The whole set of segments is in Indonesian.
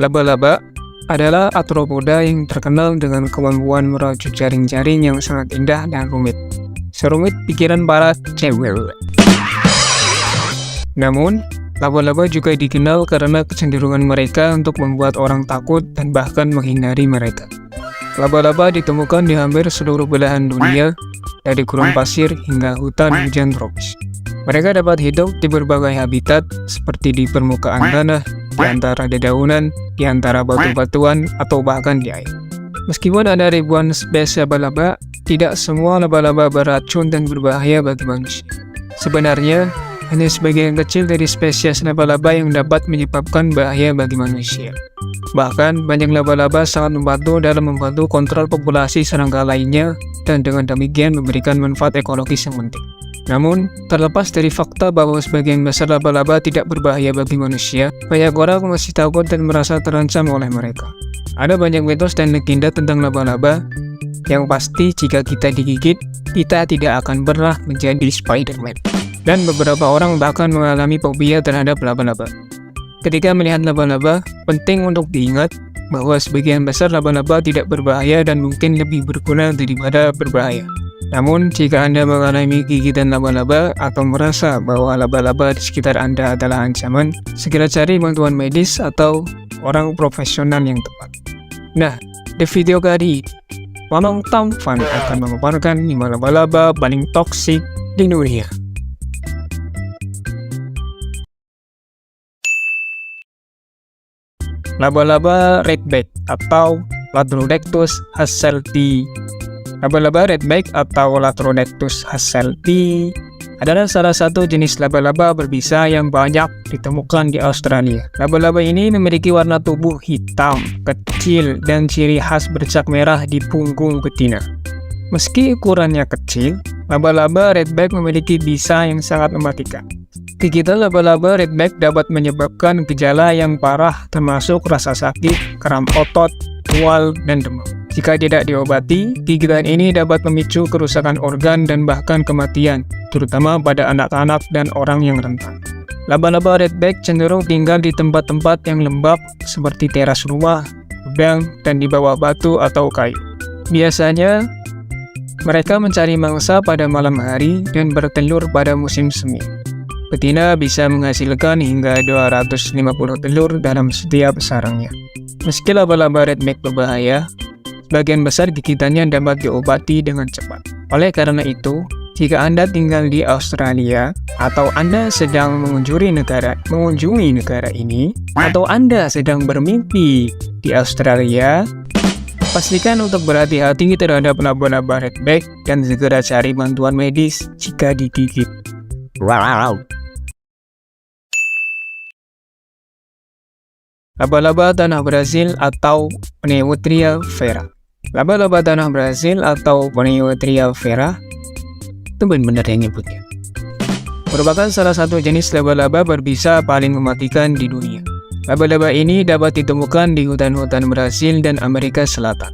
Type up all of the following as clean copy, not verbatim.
Laba-laba adalah arthropoda yang terkenal dengan kemampuan merajut jaring-jaring yang sangat indah dan rumit. Serumit pikiran para cewek. Namun, laba-laba juga dikenal karena kecenderungan mereka untuk membuat orang takut dan bahkan menghindari mereka. Laba-laba ditemukan di hampir seluruh belahan dunia, dari gurun pasir hingga hutan hujan tropis. Mereka dapat hidup di berbagai habitat, seperti di permukaan tanah, di antara dedaunan, di antara batu-batuan, atau bahkan di air. Meskipun ada ribuan spesies laba-laba, tidak semua laba-laba beracun dan berbahaya bagi manusia. Sebenarnya, hanya sebagian kecil dari spesies laba-laba yang dapat menyebabkan bahaya bagi manusia. Bahkan, banyak laba-laba sangat membantu kontrol populasi serangga lainnya, dan dengan demikian memberikan manfaat ekologis yang penting. Namun, terlepas dari fakta bahwa sebagian besar laba-laba tidak berbahaya bagi manusia, banyak orang masih takut dan merasa terancam oleh mereka. Ada banyak mitos dan legenda tentang laba-laba, yang pasti jika kita digigit, kita tidak akan pernah menjadi Spider-Man. Dan beberapa orang bahkan mengalami fobia terhadap laba-laba. Ketika melihat laba-laba, penting untuk diingat bahwa sebagian besar laba-laba tidak berbahaya dan mungkin lebih berguna daripada berbahaya. Namun, jika Anda mengalami gigitan laba-laba atau merasa bahwa laba-laba di sekitar Anda adalah ancaman, segera cari bantuan medis atau orang profesional yang tepat. Nah, di video kali ini, Mamang Tampan akan memaparkan 5 laba-laba paling toksik di dunia. Laba-laba redback atau Latrodectus hasselti. Laba-laba redback atau Latrodectus hasselti adalah salah satu jenis laba-laba berbisa yang banyak ditemukan di Australia. Laba-laba ini memiliki warna tubuh hitam, kecil, dan ciri khas bercak merah di punggung betina. Meski ukurannya kecil, laba-laba redback memiliki bisa yang sangat mematikan. Gigitan laba-laba redback dapat menyebabkan gejala yang parah termasuk rasa sakit, kram otot, mual, dan demam. Jika tidak diobati, gigitan ini dapat memicu kerusakan organ dan bahkan kematian, terutama pada anak-anak dan orang yang rentan. Laba-laba redback cenderung tinggal di tempat-tempat yang lembab seperti teras rumah, gudang, dan di bawah batu atau kayu. Biasanya, mereka mencari mangsa pada malam hari dan bertelur pada musim semi. Betina bisa menghasilkan hingga 250 telur dalam setiap sarangnya. Meski laba-laba redback berbahaya, sebagian besar gigitannya dapat diobati dengan cepat. Oleh karena itu, jika Anda tinggal di Australia, atau Anda sedang mengunjungi negara ini, atau Anda sedang bermimpi di Australia, pastikan untuk berhati-hati terhadap laba-laba redback dan segera cari bantuan medis jika digigit. Laba-laba tanah Brazil atau Pneumotria vera. Laba-laba tanah Brazil atau Pneumotria vera, itu benar yang nyebutnya, merupakan salah satu jenis laba-laba berbisa paling mematikan di dunia. Laba-laba ini dapat ditemukan di hutan-hutan Brasil dan Amerika Selatan.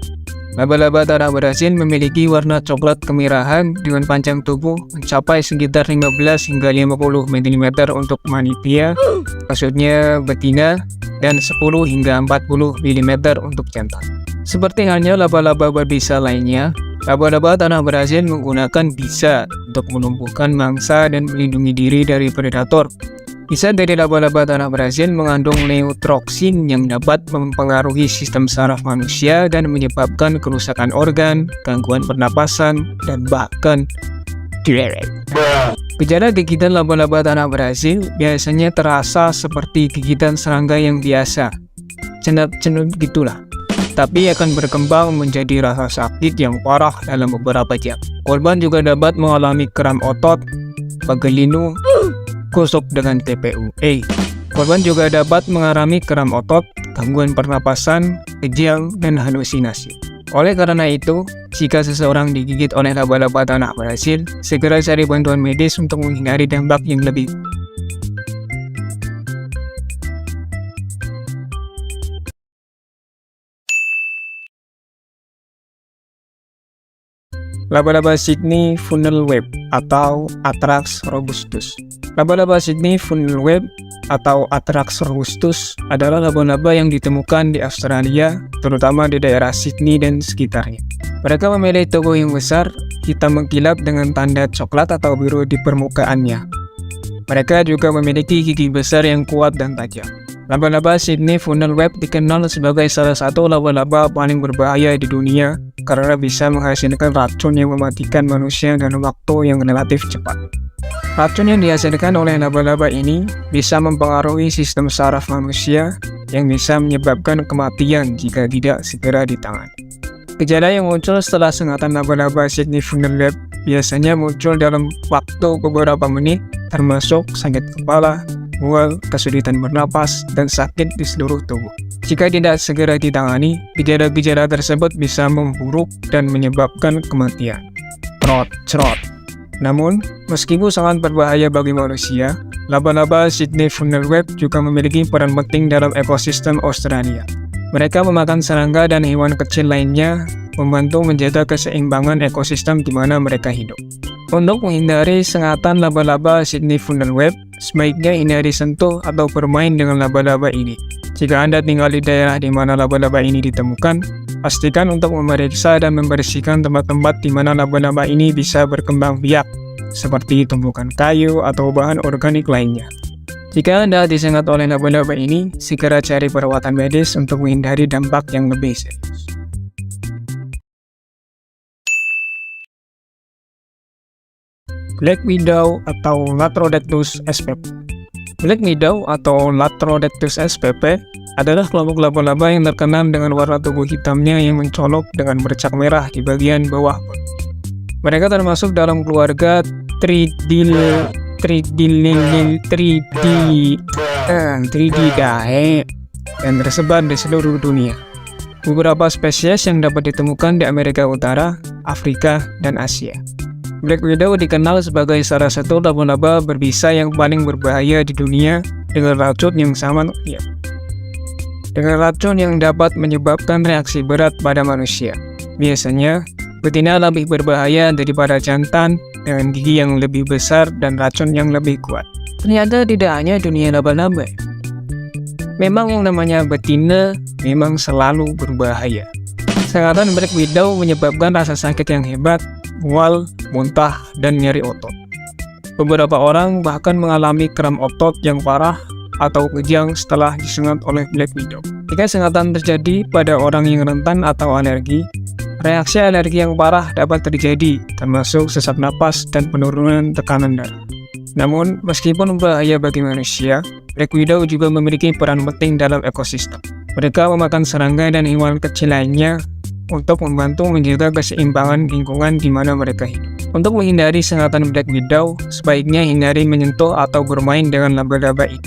Laba-laba tanah Brazil memiliki warna coklat kemerahan dengan panjang tubuh mencapai sekitar 15 hingga 50 mm untuk manusia, maksudnya betina, dan 10 hingga 40 mm untuk jantan. Seperti halnya laba-laba berbisa lainnya, laba-laba tanah Brazil menggunakan bisa untuk menumbuhkan mangsa dan melindungi diri dari predator. Bisa dari laba-laba tanah Brazil mengandung neutroksin yang dapat mempengaruhi sistem saraf manusia dan menyebabkan kerusakan organ, gangguan pernapasan, dan bahkan diare. Gejala gigitan laba-laba tanah Brazil biasanya terasa seperti gigitan serangga yang biasa, cenut-cenut gitulah, tapi akan berkembang menjadi rasa sakit yang parah dalam beberapa jam. Korban juga dapat mengalami kram otot, pegel linu, gosok dengan TPU. Korban juga dapat mengalami kram otot, gangguan pernapasan, kejang, dan halusinasi. Oleh karena itu, jika seseorang digigit oleh laba-laba tanah Brazil, segera cari bantuan medis untuk menghindari dampak yang lebih. Laba-laba Sydney funnel web atau Atrax robustus. Laba-laba Sydney funnel web atau Atrax robustus adalah laba-laba yang ditemukan di Australia, terutama di daerah Sydney dan sekitarnya. Mereka memiliki tubuh yang besar, hitam mengkilap dengan tanda coklat atau biru di permukaannya. Mereka juga memiliki gigi besar yang kuat dan tajam. Laba-laba Sydney funnel web dikenal sebagai salah satu laba-laba paling berbahaya di dunia karena bisa menghasilkan racun yang mematikan manusia dalam waktu yang relatif cepat. Racun yang dihasilkan oleh laba-laba ini bisa mempengaruhi sistem saraf manusia yang bisa menyebabkan kematian jika tidak segera ditangani. Gejala yang muncul setelah sengatan laba-laba Sydney funnel web biasanya muncul dalam waktu beberapa menit, termasuk sakit kepala, mual, kesulitan bernapas, dan sakit di seluruh tubuh. Jika tidak segera ditangani, gejala-gejala tersebut bisa memburuk dan menyebabkan kematian. Cerot. Namun, meskipun sangat berbahaya bagi manusia, laba-laba Sydney funnel web juga memiliki peran penting dalam ekosistem Australia. Mereka memakan serangga dan hewan kecil lainnya, membantu menjaga keseimbangan ekosistem di mana mereka hidup. Untuk menghindari sengatan laba-laba Sydney funnel web, sebaiknya hindari sentuh atau bermain dengan laba-laba ini. Jika Anda tinggal di daerah di mana laba-laba ini ditemukan, pastikan untuk memeriksa dan membersihkan tempat-tempat di mana laba-laba ini bisa berkembang biak, seperti tumpukan kayu atau bahan organik lainnya. Jika Anda disengat oleh laba-laba ini, segera cari perawatan medis untuk menghindari dampak yang lebih serius. Black Widow atau Latrodectus spp. Black Widow atau Latrodectus spp adalah kelompok laba-laba yang terkenal dengan warna tubuh hitamnya yang mencolok dengan bercak merah di bagian bawah. Mereka termasuk dalam keluarga Trididae dan tersebar di seluruh dunia. Beberapa spesies yang dapat ditemukan di Amerika Utara, Afrika, dan Asia. Black Widow dikenal sebagai salah satu laba-laba berbisa yang paling berbahaya di dunia dengan racun yang dapat menyebabkan reaksi berat pada manusia. Biasanya, betina lebih berbahaya daripada jantan dengan gigi yang lebih besar dan racun yang lebih kuat. Ternyata tidak hanya dunia laba-laba. Memang yang namanya betina memang selalu berbahaya. Sengatan Black Widow menyebabkan rasa sakit yang hebat, mual, muntah, dan nyeri otot. Beberapa orang bahkan mengalami kram otot yang parah atau kejang setelah disengat oleh Black Widow. Jika sengatan terjadi pada orang yang rentan atau alergi, reaksi alergi yang parah dapat terjadi, termasuk sesak napas dan penurunan tekanan darah. Namun, meskipun berbahaya bagi manusia, Black Widow juga memiliki peran penting dalam ekosistem. Mereka memakan serangga dan hewan kecil lainnya untuk membantu menjaga keseimbangan lingkungan di mana mereka hidup. Untuk menghindari sengatan Black Widow, sebaiknya hindari menyentuh atau bermain dengan laba-laba ini.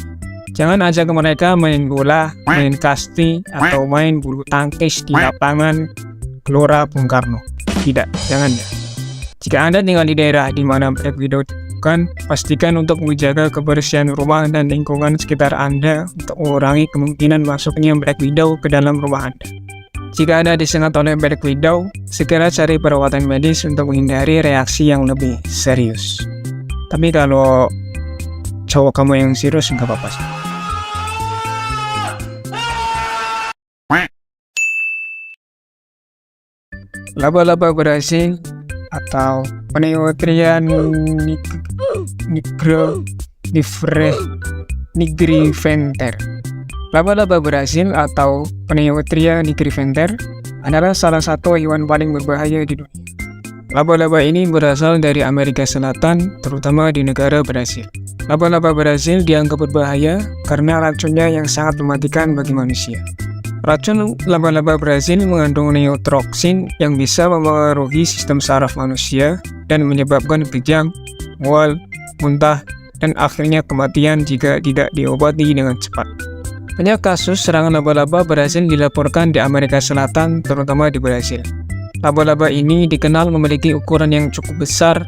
Jangan ajak mereka main bola, main kasti, atau main bulu tangkis di lapangan Gelora Bung Karno. Tidak, jangan ya. Jika Anda tinggal di daerah di mana Black Widow ditemukan, pastikan untuk menjaga kebersihan rumah dan lingkungan sekitar Anda untuk mengurangi kemungkinan masuknya Black Widow ke dalam rumah Anda. Jika Anda disengat oleh Black Widow, segera cari perawatan medis untuk menghindari reaksi yang lebih serius. Tapi kalau cowok kamu yang serius, nggak apa-apa sih. Laba-laba Brasil atau Pneumotria nigriventer. Laba-laba Brasil atau Pneumotria nigriventer adalah salah satu hewan paling berbahaya di dunia. Laba-laba ini berasal dari Amerika Selatan, terutama di negara Brasil. Laba-laba Brasil dianggap berbahaya karena racunnya yang sangat mematikan bagi manusia. Racun laba-laba Brasil mengandung neurotoxin yang bisa mempengaruhi sistem saraf manusia dan menyebabkan kejang, mual, muntah, dan akhirnya kematian jika tidak diobati dengan cepat. Banyak kasus serangan laba-laba Brasil dilaporkan di Amerika Selatan, terutama di Brasil. Laba-laba ini dikenal memiliki ukuran yang cukup besar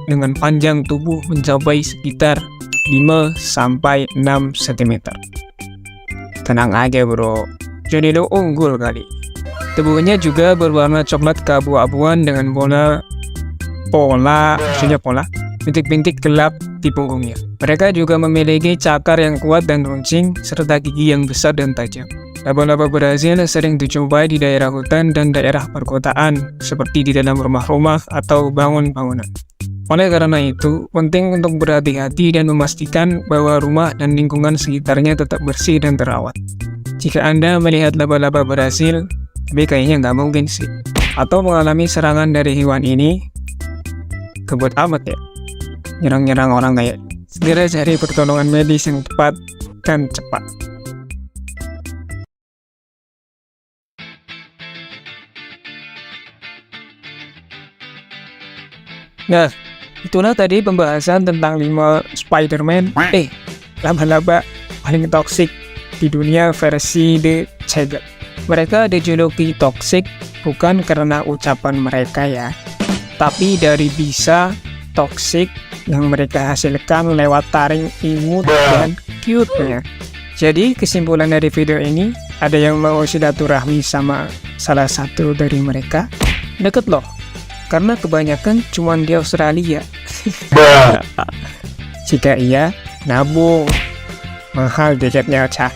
dengan panjang tubuh mencapai sekitar 5-6 cm. Tenang aja bro, jadi lo unggul kali. Tubuhnya juga berwarna coklat keabu-abuan dengan pola bintik-bintik gelap di punggungnya. Mereka juga memiliki cakar yang kuat dan runcing, serta gigi yang besar dan tajam. Laba-laba Brazil sering dijumpai di daerah hutan dan daerah perkotaan, seperti di dalam rumah-rumah atau bangunan-bangunan. Oleh karena itu, penting untuk berhati-hati dan memastikan bahwa rumah dan lingkungan sekitarnya tetap bersih dan terawat. Jika Anda melihat laba-laba Brazil, tapi kayaknya nggak mungkin sih, atau mengalami serangan dari hewan ini, kebut amat ya, nyerang-nyerang orang kayak. Segera cari pertolongan medis yang tepat dan cepat. Nah, itulah tadi pembahasan tentang 5 Spider-Man, laba-laba paling toksik di dunia versi The Jagged. Mereka dijuluki toksik bukan karena ucapan mereka ya, tapi dari bisa toksik yang mereka hasilkan lewat taring imut dan cute-nya. Jadi kesimpulan dari video ini, ada yang mau silaturahmi sama salah satu dari mereka? Deket loh, karena kebanyakan cuma di Australia. Jika iya, nabung. Mahal tiketnya, Cah.